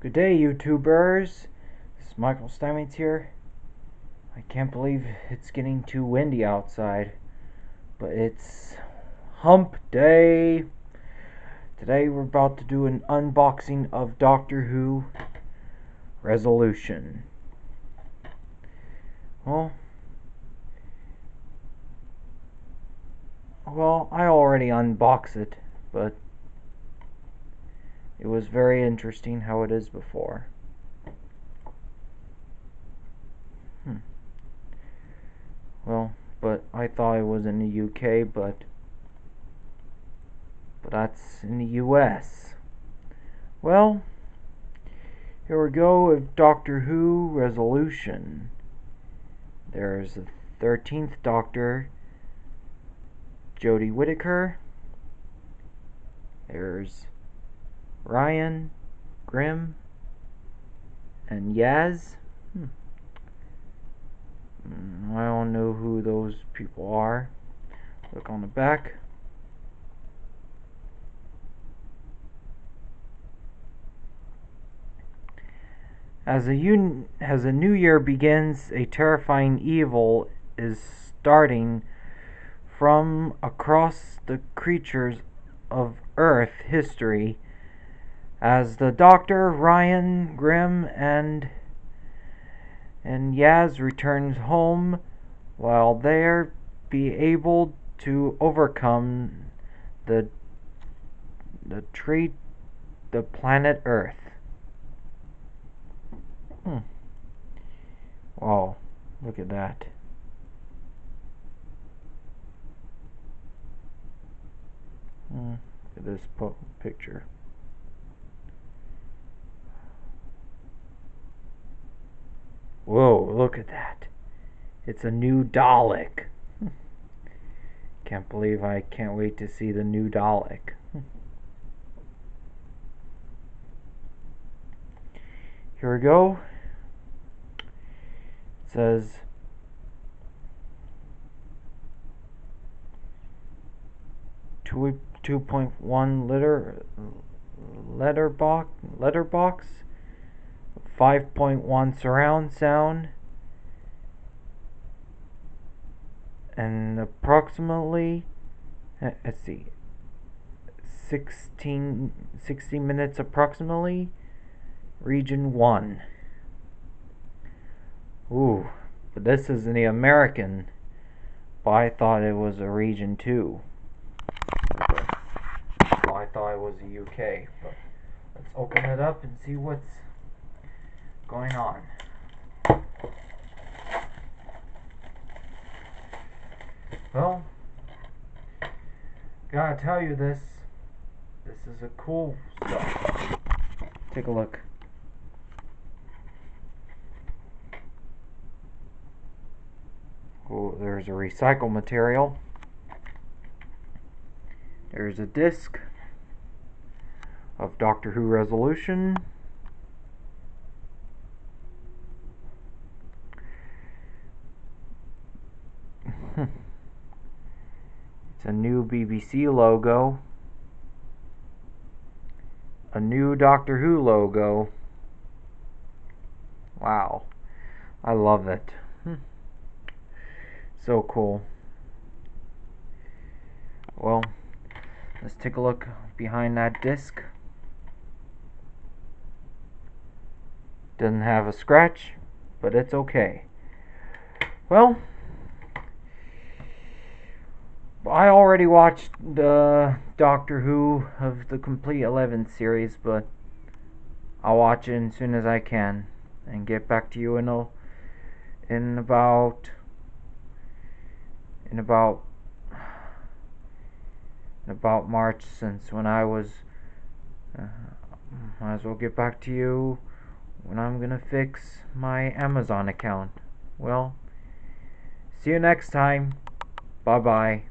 Good day, YouTubers. This is Michael Steinmetz here. I can't believe it's getting too windy outside, but it's hump day. Today we're about to do an unboxing of Doctor Who Resolution. Well, I already unboxed it, but it was very interesting how it is before. Well, but I thought it was in the UK, but that's in the US. Well, here we go with Doctor Who Resolution. There's the 13th Doctor, Jodie Whittaker. There's Ryan, Grimm, and Yaz. I don't know who those people are. Look on the back. As a new year begins, a terrifying evil is starting from across the creatures of Earth history. As the Doctor, Ryan, Grimm, and Yaz returns home, while they be able to overcome the planet Earth. Wow, look at that. Look at this picture. Whoa, look at that. It's a new Dalek. I can't wait to see the new Dalek. Here we go. It says two 2.1 letterbox, 5.1 surround sound, and approximately, let's see, 60 minutes approximately, region 1. Ooh, but this is in the American, but I thought it was a region 2. Well, I thought it was the UK, but let's open it up and see what's going on. Well, gotta tell you this is a cool stuff. Take a look. Oh, there's a recycled material. There's a disc of Doctor Who Resolution. It's a new BBC logo. A new Doctor Who logo. Wow. I love it. So cool. Well, let's take a look behind that disc. Doesn't have a scratch, but it's okay. Well, I already watched the Doctor Who of the complete 11th series, but I'll watch it as soon as I can and get back to you in about March, since when I was might as well get back to you when I'm gonna fix my Amazon account. Well, see you next time. Bye bye.